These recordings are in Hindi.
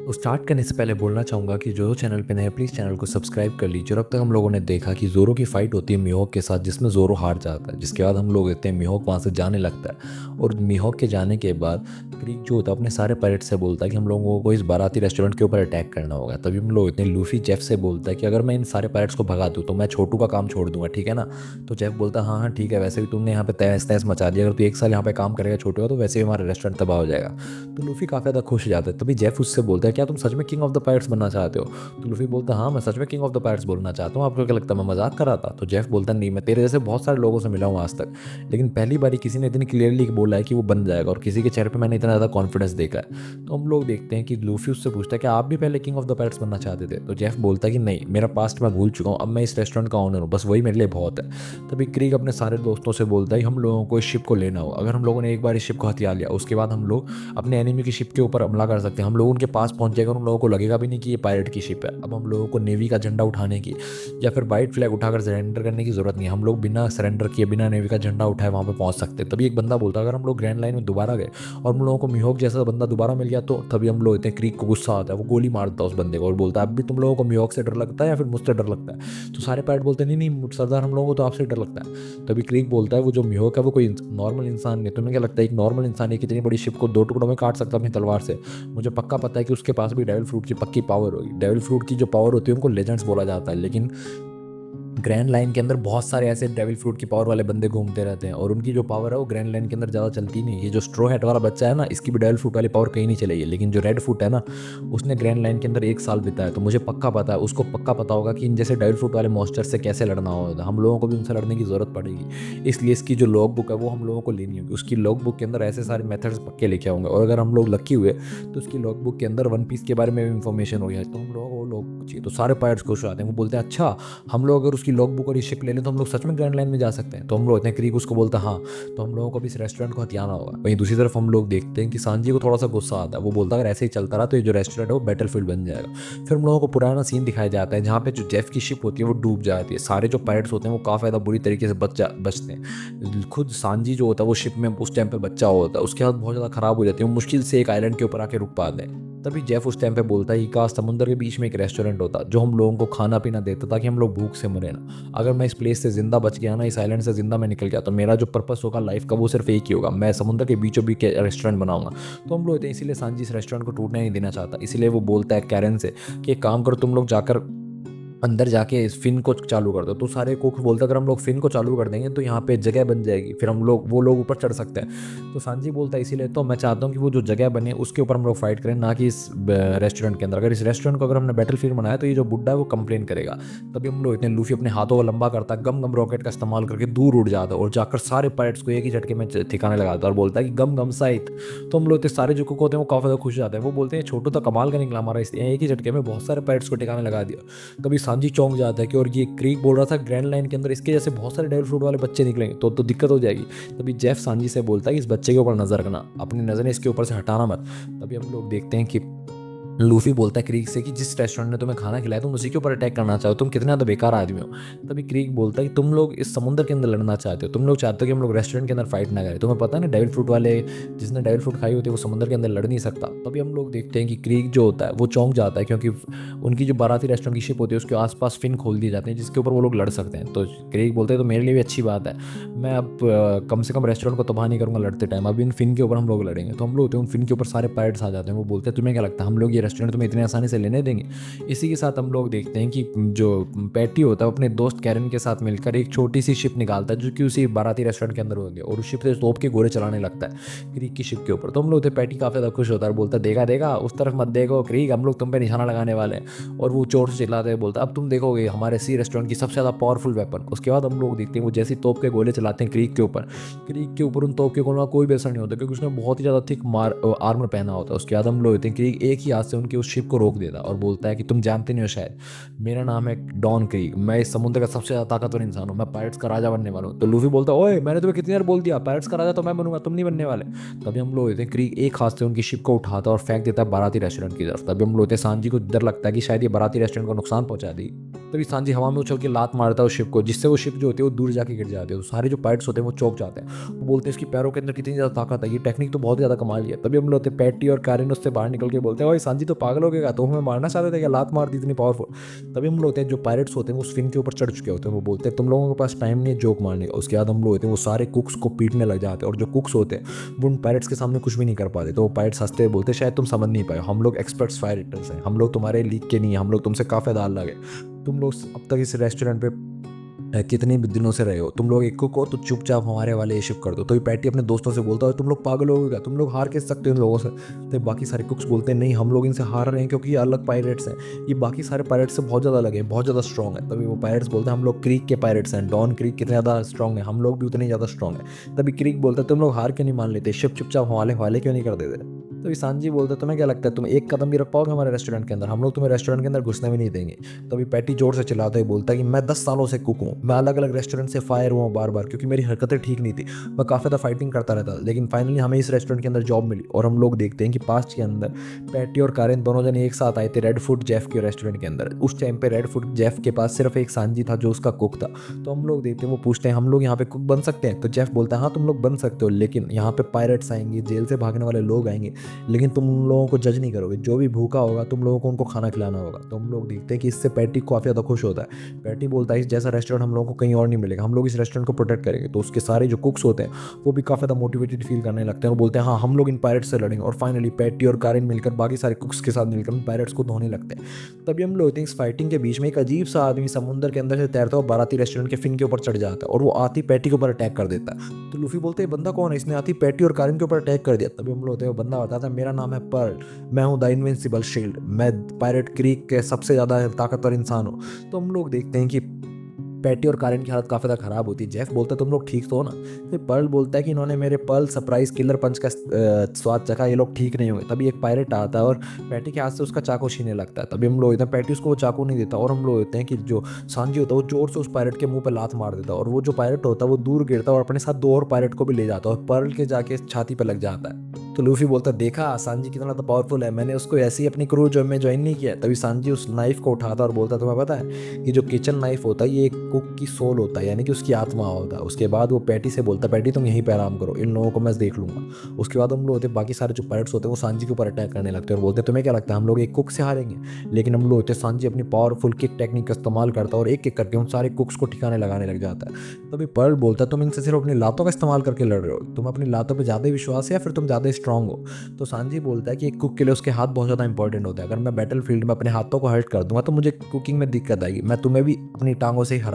तो स्टार्ट करने से पहले बोलना चाहूँगा कि जो चैनल पे नए हैं प्लीज़ चैनल को सब्सक्राइब कर लीजिए। और अब तक हम लोगों ने देखा कि ज़ोरो की फ़ाइट होती है मिहोक के साथ, जिसमें ज़ोरो हार जाता है, जिसके बाद हम लोग देखते हैं मिहोक वहाँ से जाने लगता है। और मिहोक के जाने के बाद क्रीक जो होता है अपने सारे पायरेट्स से बोलता है कि हम लोगों को इस बाराती रेस्टोरेंट के ऊपर अटैक करना होगा। तभी हम लोग इतने लूफी जेफ से बोलता है कि अगर मैं इन सारे पायरेट्स को भगा दूँ तो मैं छोटू का काम छोड़ दूंगा, ठीक है ना। तो जेफ बोलता है हाँ हाँ ठीक है, वैसे भी तुमने यहाँ पे तहस तहस मचा दिया, अगर तू एक साल यहाँ पे काम करेगा छोटू का तो वैसे भी हमारा रेस्टोरेंट तबाह हो जाएगा। तो लूफी काफ़ी ज़्यादा खुश हो जाता है। तभी जेफ उससे बोलता है क्या तुम सच में किंग ऑफ द पायरेट्स बनना चाहते हो। तो लूफी बोलता है हाँ मैं सच में किंग ऑफ द पायरेट्स बोलना चाहता हूँ, आपको क्या लगता है मैं मजाक कर रहा था। तो जेफ बोलता है नहीं, मैं तेरे जैसे बहुत सारे लोगों से मिला हूँ आज तक, लेकिन पहली बारी किसी ने इतनी क्लियरली बोला है कि वो बन जाएगा और किसी के चेहरे पे मैंने इतना ज़्यादा कॉन्फिडेंस देखा है। तो हम लोग देखते हैं कि लूफी उससे पूछता है कि आप भी पहले किंग ऑफ द पायरेट्स बनना चाहते थे। तो जेफ बोलता है कि नहीं, मेरा पास्ट मैं भूल चुका हूँ, अब मैं इस रेस्टोरेंट का ऑनर हूँ, बस वही मेरे लिए बहुत है। तभी क्रीक अपने सारे दोस्तों से बोलता है कि हम लोगों को इस शिप को लेना हो, अगर हम लोगों ने एक बार इस शिप को हथिया लिया उसके बाद हम लोग अपने एनिमी की शिप के ऊपर हमला कर सकते हैं। हम लोग उनके पास पहुंच जाएगा और उन लोगों को लगेगा भी नहीं कि ये पायरेट की शिप है। अब हम लोगों को नेवी का झंडा उठाने की या फिर वाइट फ्लैग उठाकर सरेंडर करने की जरूरत नहीं है, हम लोग बिना सरेंडर किए बिना नेवी का झंडा उठाए वहां पे पहुंच सकते हैं। तभी एक बंदा बोलता है अगर हम लोग ग्रैंड लाइन में दोबारा गए और हम लोगों को मिहोक जैसा बंदा दोबारा मिल गया तो। तभी हम लोग इतने क्रीक को गुस्सा आता है, वो गोली मारता है उस बंदे को और बोलता है अब भी तुम लोगों को मिहोक से डर लगता है या फिर मुझसे डर लगता है। तो सारे पायरेट बोलते हैं नहीं नहीं सरदार, हम लोगों को तो आपसे डर लगता है। तभी क्रीक बोलता है वो जो मिहोक है वो कोई नॉर्मल इंसान नहीं, तुम्हें क्या लगता है एक नॉर्मल इंसान एक इतनी बड़ी शिप को दो टुकड़ों में काट सकता है अपनी तलवार से। मुझे पक्का पता है कि उसके पास भी डेविल फ्रूट की पक्की पावर होगी। डेविल फ्रूट की जो पावर होती है उनको लेजेंड्स बोला जाता है, लेकिन ग्रैंड लाइन के अंदर बहुत सारे ऐसे डेविल फ्रूट की पावर वाले बंदे घूमते रहते हैं और उनकी जो पावर है वो ग्रैंड लाइन के अंदर ज़्यादा चलती नहीं। ये जो स्ट्रो हैट वाला बच्चा है ना, इसकी भी डेविल फ्रूट वाली पावर कहीं नहीं चलेगी, लेकिन जो रेड फूट है ना, उसने ग्रैंड लाइन के अंदर एक साल बिताया, तो मुझे पक्का पता है, उसको पक्का पता होगा कि इन जैसे डेविल फ्रूट वाले मॉन्स्टर से कैसे लड़ना होगा। हम लोगों को भी उनसे लड़ने की ज़रूरत पड़ेगी, इसलिए इसकी जो लॉग बुक है वो हम लोगों को लेनी होगी। उसकी लॉग बुक के अंदर ऐसे सारे मेथड्स पक्के लिखे होंगे और अगर हम लोग लकी हुए तो उसकी लॉग बुक के अंदर वन पीस के बारे में भी इन्फॉर्मेशन हो गया, तो हम लोगों को वो लॉग चाहिए। तो सारे पायरेट्स खुश हो जाते हैं, वो बोलते हैं अच्छा हम लोग अगर उसकी लॉग बुक और ये शिप ले लें तो हम लोग सच में ग्रैंड लाइन में जा सकते हैं। तो हम लोग इतने क्रीक उसको बोलता है हाँ, तो हम लोगों को भी इस रेस्टोरेंट को हथियाना होगा। वहीं दूसरी तरफ हम लोग देखते हैं कि सांजी को थोड़ा सा गुस्सा आता है, वो बोलता है अगर ऐसे ही चलता रहा तो ये जो रेस्टोरेंट है वो बैटलफील्ड बन जाएगा। फिर हम लोगों को पुराना सीन दिखाया जाता है जहाँ पे जो जेफ की शिप होती है वो डूब जाती है, सारे जो पायरेट्स होते हैं वो काफ़ी ज़्यादा बुरी तरीके से बचते हैं। खुद सांजी जो होता है वो शिप में उस टाइम पे बच्चा होता है, उसके हाथ बहुत ज़्यादा खराब हो जाती है, वो मुश्किल से एक आइलैंड के ऊपर आके रुक पाते हैं। तभी जेफ उस टाइम पे बोलता है कि काश समुद्र के बीच में एक रेस्टोरेंट होता जो हम लोगों को खाना पीना देता ताकि हम लोग भूख से मरे ना। अगर मैं इस प्लेस से जिंदा बच गया ना, इस आइलैंड से जिंदा मैं निकल गया, तो मेरा जो पर्पस होगा लाइफ का वो सिर्फ एक ही होगा, मैं समुद्र के बीचों बीच रेस्टोरेंट बनाऊंगा। तो हम लोग इसीलिए सांजी इस रेस्टोरेंट को टूटने नहीं देना चाहता, इसीलिए वो बोलता है कैरन से कि एक काम करो तुम लोग जाकर अंदर जाके इस फिन को चालू कर दो। तो सारे कुक बोलते हैं अगर हम लोग फिन को चालू कर देंगे तो यहाँ पे जगह बन जाएगी, फिर हम लोग वो लोग ऊपर चढ़ सकते हैं। तो सांजी बोलता है इसीलिए तो मैं चाहता हूँ कि वो जो जगह बने उसके ऊपर हम लोग फाइट करें, ना कि इस रेस्टोरेंट के अंदर। अगर इस रेस्टोरेंट को अगर हमने बैटल फील्ड बनाया तो ये जो बुड्ढा है वो कंप्लेन करेगा। तभी हम लोग इतने लूफी अपने हाथों को लंबा करता है, गम गम रॉकेट का इस्तेमाल करके दूर उड़ जाता है और जाकर सारे पायरेट्स को एक ही झटके में ठिकाने लगाता है और बोलता है कि गम गम साइट। तो हम लोग इतने सारे जो कुक होते हैं वो काफ़ी ज़्यादा खुश हो जाते हैं, वो बोलते हैं छोटू तो कमाल का निकला हमारा, इसलिए एक ही झटके में बहुत सारे पायरेट्स को ठिकाने लगा दिया। तभी सांजी चौंक जाता है कि और ये क्रीक बोल रहा था ग्रैंड लाइन के अंदर इसके जैसे बहुत सारे डेविल फ्रूट वाले बच्चे निकलेंगे तो दिक्कत हो जाएगी। तभी जेफ सांजी से बोलता है कि इस बच्चे के ऊपर नजर रखना, अपनी नजरें इसके ऊपर से हटाना मत। तभी हम लोग देखते हैं कि लूफी बोलता है क्रीक से कि जिस रेस्टोरेंट ने तुम्हें खाना खिलाया तुम उसी के ऊपर अटैक करना चाहो, तुम कितने ज़्यादा बेकार आदमी हो। तभी क्रीक बोलता है कि तुम लोग इस समुद्र के अंदर लड़ना चाहते हो, तुम लोग चाहते हो कि हम लोग रेस्टोरेंट के अंदर फाइट ना करें, तुम्हें पता है ना डेविल फ्रूट वाले जिसने डेविल फ्रूट खाई होती है वो समुद्र के अंदर लड़ नहीं सकता। तभी हम लोग देखते हैं कि क्रीक जो होता है वो चौंक जाता है क्योंकि उनकी जो बाराती रेस्टोरेंट की शिप होती है उसके आसपास फिन खोल दिए जाते हैं जिसके ऊपर वो लोग लड़ सकते हैं। तो क्रीक बोलते हैं तो मेरे लिए भी अच्छी बात है, मैं अब कम से कम रेस्टोरेंट को तबाह नहीं करूंगा लड़ते टाइम, अभी इन फिन के ऊपर हम लोग लड़ेंगे। तो हम लोग होते हैं उन फिन के ऊपर सारे पायरेट्स आ जाते हैं, वो बोलते हैं तुम्हें क्या लगता है हम लोग ये रेस्टोरेंट तुम्हें इतने आसानी से लेने देंगे। इसी के साथ हम लोग देखते हैं कि जो पैटी होता है वो अपने दोस्त कैरन के साथ मिलकर एक छोटी सी शिप निकालता है जो कि उसी बाराती रेस्टोरेंट के अंदर होती है और उस शिप से तोप के गोले चलाने लगता है क्रीक की शिप के ऊपर। तो हम लोग होते हैं पैटी काफ़ी ज़्यादा खुश होता है और बोलता है देखा देखा उस तरफ मत देखो क्रीक, हम लोग तुम पे निशाना लगाने वाले हैं। और वो चोट से चिल्लाते हैं, बोलता है अब तुम देखोगे हमारे सी रेस्टोरेंट की सबसे ज़्यादा पावरफुल वेपन। उसके बाद हम लोग देखते हैं वो जैसे तोप के गोले चलाते हैं क्रीक के ऊपर, क्रीक के ऊपर उन तोप के गोलों का कोई भी असर नहीं होता क्योंकि उसने बहुत ही ज़्यादा थिक आर्मर पहना होता है। उसके बाद हम लोग होते हैं क्रीक एक ही हाथ से उनकी उस शिप को रोक देता और बोलता है कि तुम जानते नहीं हो शायद, मेरा नाम है डॉन क्रीक, मैं इस समुद्र का सबसे ज़्यादा ताकतवर इंसान हूँ, मैं पायरेट्स का राजा बनने वाला हूँ। तो लूफी बोलता है ओए मैंने तुम्हें कितनी बार बोल दिया पायरेट्स का राजा तो मैं बनूंगा, तुम नहीं बनने वाले। तभी हम लोग होते हैं क्रीक एक हाथ से उनकी शिप को उठाता और फेंक देता है बाराती रेस्टोरेंट की तरफ। तभी हम लोग होते हैं सांजी को डर लगता है कि शायद ये बाराती रेस्टोरेंट को नुकसान पहुंचा दी। तभी सांजी हवा में उछल के लात मारता है उस शिप को, जिससे वो शिप जो होती है वो दूर जाके गिर जाती है। तो सारे जो पायरेट्स होते हैं वो चौंक जाते हैं, वो बोलते हैं इसकी पैरों के अंदर कितनी ज़्यादा ताकत है, ये टेक्निक तो बहुत ज़्यादा कमाल है। तभी हम लोग होते हैं पैटी और कारिन उससे बाहर निकल के बोलते हैं ओए सांजी तो पागल हो गया, तो हमें मारना चाहते थे क्या, लात मार दी इतनी पावरफुल। तभी हम लोग होते हैं जो पायरेट्स होते हैं वो उस फिन के ऊपर चढ़ चुके होते हैं, वो बोलते हैं तुम लोगों के पास टाइम नहीं है जोक मारने का। उसके बाद हम लोग होते हैं वो सारे कुक्स को पीटने लग जाते हैं, और जो कुक्स होते हैं वो उन पायरेट्स के सामने कुछ भी नहीं कर पाते। तो वो पायरेट्स हंसते हुए बोलते हैं शायद तुम समझ नहीं पाए, हम लोग एक्सपर्ट्स फायर हिटर्स हैं, हम लोग तुम्हारे लीग के नहीं हैं, हम लोग तुमसे काफ़ी दाल लगे। तुम लोग अब तक इस रेस्टोरेंट पे कितने भी दिनों से रहे हो, तुम लोग एक कुक हो तो चुपचाप हमारे वाले शिफ्ट कर दो। तो ये पैटी अपने दोस्तों से बोलता है तुम लोग पागल हो गए क्या, तुम लोग हार कैसे सकते हो इन लोगों से। तो बाकी सारे कुक्स बोलते हैं नहीं, हम लोग इनसे हार रहे हैं क्योंकि ये अलग पायरेट्स हैं, ये बाकी सारे पायरेट्स से बहुत ज़्यादा अलग है, बहुत ज़्यादा स्ट्रॉग है। तभी वो पायरेट्स बोलते हैं हम लोग क्रीक के पायरेट्स हैं, डॉन क्रीक कितने ज़्यादा स्ट्रॉग है, हम लोग भी उतने ज़्यादा स्ट्रॉग है। तभी क्रीक बोलता है तुम लोग हार क्यों नहीं मान लेते, शिफ्ट चुपचाप हवाले हवाले क्यों नहीं कर देते। तो सांजी बोलते तुम्हें क्या लगता है तुम एक कदम भी रख पाओगे हमारे रेस्टोरेंट के अंदर, हम लोग तुम्हें रेस्टोरेंट के अंदर घुसने भी नहीं देंगे। तभी पैटी जोर से चिल्लाता ही बोलता है कि मैं 10 सालों से कुक हूँ, मैं अलग अलग रेस्टोरेंट से फायर हुआ बार बार क्योंकि मेरी हरकतें ठीक नहीं थी, मैं काफ़ी ज़्यादा फाइटिंग करता रहता था, लेकिन फाइनली हमें इस रेस्टोरेंट के अंदर जॉब मिली। और हम लोग देखते हैं कि पास्ट के अंदर पैटी और कारेन दोनों जने एक साथ आए थे रेड फूट जेफ के रेस्टोरेंट के अंदर। उस टाइम पे रेड फूट जेफ के पास सिर्फ एक सांजी था जो उसका कुक था। तो हम लोग देखते हैं वो पूछते हैं हम लोग यहाँ पे कुक बन सकते हैं। तो जेफ बोलता है हाँ तुम लोग बन सकते हो, लेकिन यहाँ पे पायरेट्स आएंगे, जेल से भागने वाले लोग आएंगे, लेकिन तुम उन लोगों को जज नहीं करोगे, जो भी भूखा होगा तुम लोगों को उनको खाना खिलाना होगा। तो हम लोग देखते हैं कि इससे पैटी काफ़ी ज़्यादा खुश होता है। पैटी बोलता है इस जैसा रेस्टोरेंट हम लोगों को कहीं और नहीं मिलेगा, हम लोग इस रेस्टोरेंट को प्रोटेक्ट करेंगे। तो उसके सारे जो कुक्स होते हैं वो भी काफ़ी ज़्यादा मोटिवेटेड फील करने लगते हैं और बोलते हैं हाँ हम लोग इन पायरेट्स से लड़ेंगे। और फाइनली पैटी और कारिन मिलकर बाकी सारे कुक्स के साथ मिलकर पायरेट्स को धोने लगते हैं। तभी हम लोग इस फाइटिंग के बीच में एक अजीब सा आदमी समुद्र के अंदर से तैरता हुआ बाराती रेस्टोरेंट के फिन के ऊपर चढ़ जाता है और वो आती पैटी के ऊपर अटैक कर देता है। तो लूफी बोलते हैं बंदा कौन है, इसने आती पैटी और कारिन के ऊपर अटैक कर दिया। तभी हम लोग होते हैं बंदा बताता है मेरा नाम है पर्ल, मैं हूँ द इनविंसिबल शील्ड, मैं पायरेट क्रीक के सबसे ज़्यादा ताकतवर इंसान हूँ। तो हम लोग देखते हैं कि पैटी और कारिन की हालत काफ़ी ज़्यादा खराब होती है। जेफ बोलता है तुम लोग ठीक तो हो ना। फिर पर्ल बोलता है कि इन्होंने मेरे पर्ल सरप्राइज किलर पंच का स्वाद चखा, ये लोग ठीक नहीं होंगे। तभी एक पायरेट आता है और पैटी के हाथ से उसका चाकू छीनने लगता है। तभी हम लोग इतना पैटी उसको वो चाकू नहीं देता और हम लोग होते हैं कि जो सांजी होता है वो जोर से उस पायरेट के मुंह पर लात मार देता है और वो जो पायरेट होता है वो दूर गिरता है और अपने साथ 2 और पायरेट को भी ले जाता है और पर्ल के जाके छाती पर लग जाता है। तो लूफी बोलता है देखा सांजी कितना तो पावरफुल है, मैंने उसको ऐसे ही अपनी क्रू जो में ज्वाइन नहीं किया। तभी सांजी उस नाइफ को उठाता और बोलता तुम्हें पता है कि जो किचन नाइफ होता है ये एक कुक की सोल होता है, यानी कि उसकी आत्मा होता है। उसके बाद वो पैटी से बोलता है पैटी तुम यहीं पे आराम करो, इन लोगों को मैं देख लूंगा। उसके बाद हम लोग होते बाकी सारे जो पायरेट्स होते हैं वो सांजी के ऊपर अटैक करने लगते हैं और बोलते हैं तुम्हें क्या लगता है हम लोग एक कुक से हारेंगे। लेकिन हम लोग होते सांजी अपनी पावरफुल किक टेक्निक का इस्तेमाल करता है और एक एक करके उन सारे कुक्स को ठिकाने लगाने लग जाता है। तभी पर्ल बोलता है तुम इनसे सिर्फ अपनी लातों का इस्तेमाल करके लड़ रहे हो, तुम अपनी लातों पर ज़्यादा विश्वास है या फिर तुम ज़्यादा स्ट्रांग हो। तो सांजी बोलता है कि एक कुक के लिए उसके हाथ बहुत ज़्यादा इंपॉर्टेंट होता है, अगर मैं बैटल फील्ड में अपने हाथों को हर्ट कर दूंगा तो मुझे कुकिंग में दिक्कत आएगी, मैं तुम्हें भी अपनी टांगों से ही हराऊंगा।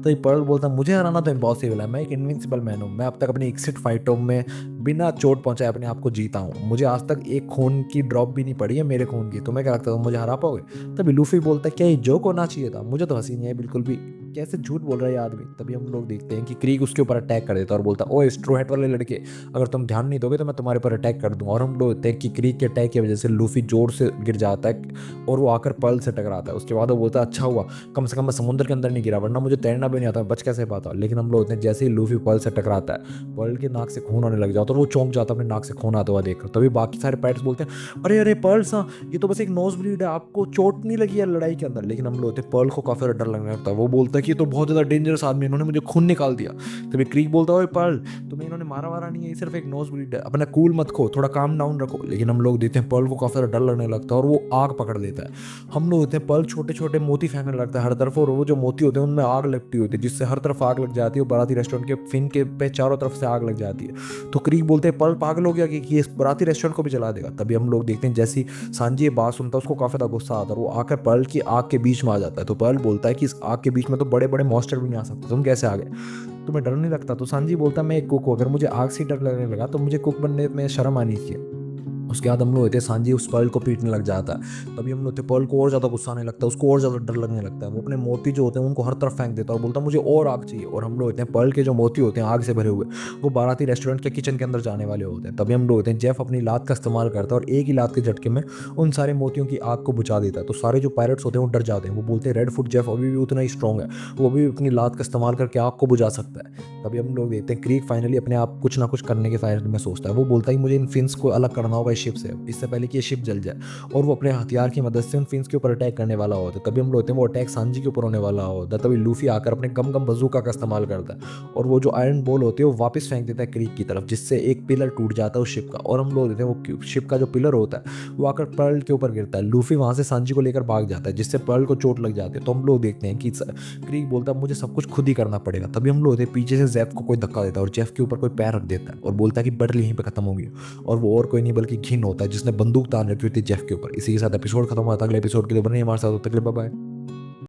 तो ये पर्ल बोलता है मुझे हराना तो इम्पॉसिबल है, मैं एक इनविंसिबल मैन हूँ, मैं अब तक अपनी एक्सिट फाइटों में बिना चोट पहुंचाए अपने आप को जीता हूँ, मुझे आज तक एक खून की ड्रॉप भी नहीं पड़ी है मेरे खून की, तुम्हें क्या लगता है तुम मुझे हरा पाओगे। तभी लूफी बोलता है क्या ये जोक होना चाहिए था, मुझे तो हंसी नहीं है बिल्कुल भी, कैसे झूठ बोल रहा है ये आदमी। तभी हम लोग देखते हैं कि क्रीक उसके ऊपर अटैक कर देता है और बोलता है ओ स्ट्रो हैट वाले लड़के, अगर तुम ध्यान नहीं दोगे तो मैं तुम्हारे ऊपर अटैक कर दूंगा। और हम लोग देखते हैं कि क्रीक के अटैक की वजह से लूफी जोर से गिर जाता है और वो आकर पर्ल से टकराता है। उसके बाद वो बोलता है अच्छा हुआ कम से कम मैं समुद्र के अंदर नहीं गिरा, वरना मुझे तैरना भी नहीं आता, बच कैसे पाता। लेकिन हम लोग जैसे ही लूफी पर्ल से टकराता है पर्ल के नाक से खून आने लग जाता है और वो चौंक जाता है अपने नाक से खून आता हुआ देखकर। तभी बाकी सारे पैट्स बोलते हैं अरे अरे पर्ल सा ये तो बस एक नोज ब्लीड है, आपको चोट नहीं लगी है लड़ाई के अंदर। लेकिन हम लोग पर्ल को काफी डर लगने लगता है, वो बोलता है कि ये तो बहुत ज्यादा डेंजरस आदमी, इन्होंने मुझे खून निकाल दिया। तभी क्रीक बोलता है पर्ल तुम्हें इन्होंने मारा वारा नहीं है, ये सिर्फ एक नोज ब्लीड है, अपना कूल मत खो, थोड़ा काम डाउन रखो। लेकिन हम लोग देते हैं पर्ल को काफी डर लगने लगता है और वो आग पकड़ लेता है। हम लोग होते हैं पर्ल छोटे छोटे मोती फेंकने लगता है हर तरफ और वो जो मोती होते हैं उनमें आग लगती होती है जिससे हर तरफ आग लग जाती है और बाराती रेस्टोरेंट के फिन के पे चारों तरफ से आग लग जाती है। तो क्रीक बोलते हैं पर्ल पागल हो गया कि ये इस बाराती रेस्टोरेंट को भी जला देगा। तभी हम लोग देखते हैं जैसी सांजी ये बात सुनता है उसको काफी ज्यादा गुस्सा आता है, वो आकर पर्ल की आग के बीच में आ जाता है। तो पर्ल बोलता है कि इस आग के बीच में तो बड़े बड़े मॉन्स्टर भी नहीं आ सकते, तुम कैसे आ गए, तुम्हें डर नहीं लगता। तो सांजी बोलता मैं एक कुक हूँ, अगर मुझे आग से डर लगने लगा तो मुझे कुक बनने में शर्म आनी चाहिए। उसके बाद हम लोग होते हैं सांजी उस पर्ल को पीटने लग जाता है। तभी हम लोग होते पर्ल को और ज़्यादा गुस्सा आने लगता है, उसको और ज़्यादा डर लगने लगता है, वो अपने मोती जो होते हैं उनको हर तरफ फेंक देता है और बोलता है मुझे और आग चाहिए। और हम लोग होते हैं पर्ल के जो मोती होते हैं आग से भरे हुए वो बाराती रेस्टोरेंट के किचन के अंदर जाने वाले होते हैं। तभी हम लोग होते हैं जेफ अपनी लात का इस्तेमाल करता है और एक ही लात के झटके में उन सारे मोतियों की आग को बुझा देता है। तो सारे जो पायरेट्स होते हैं वो डर जाते हैं, वो बोलते हैं रेड फुट जेफ अभी भी उतना ही स्ट्रॉन्ग है, वो अभी अपनी लात का इस्तेमाल करके आग को बुझा सकता है। तभी हम लोग देखते हैं क्रीक फाइनली अपने आप कुछ ना कुछ करने के फायदे में सोचता है, वो बोलता है मुझे इन फिन्स को अलग करना होगा इस शिप से, इससे पहले कि ये शिप जल जाए, और वो अपने हथियार की मदद से उन फिन्स के ऊपर अटैक करने वाला होता है। तभी हम लोग होते हैं वो अटैक सांजी के ऊपर होने वाला होता है। तभी लूफी आकर अपने गम गम बजूका का इस्तेमाल करता है और वो जो आयरन बॉल होती है वो वापस फेंक देता है क्रीक की तरफ, जिससे एक पिलर टूट जाता है उस शिप का। और हम लोग देते हैं वो शिप का जो पिलर होता है वो आकर पर्ल के ऊपर गिरता है। लूफी वहां से सांजी को लेकर भाग जाता है, जिससे पर्ल को चोट लग जाती है। तो हम लोग देखते हैं कि क्रीक बोलता है मुझे सब कुछ खुद ही करना पड़ेगा। तभी हम लोग होते हैं पीछे से जेफ को कोई धक्का देता है और जेफ के ऊपर कोई पैर रख देता है और बोलता है कि बैटल यहीं पे खत्म होगी। और वो और कोई नहीं बल्कि घिन होता है, जिसने बंदूक तान रखी हुई थी जेफ के ऊपर। इसी के साथ एपिसोड खत्म हुआ था। अगले एपिसोड के लिए बने हमारे साथ, तक बाय बाय।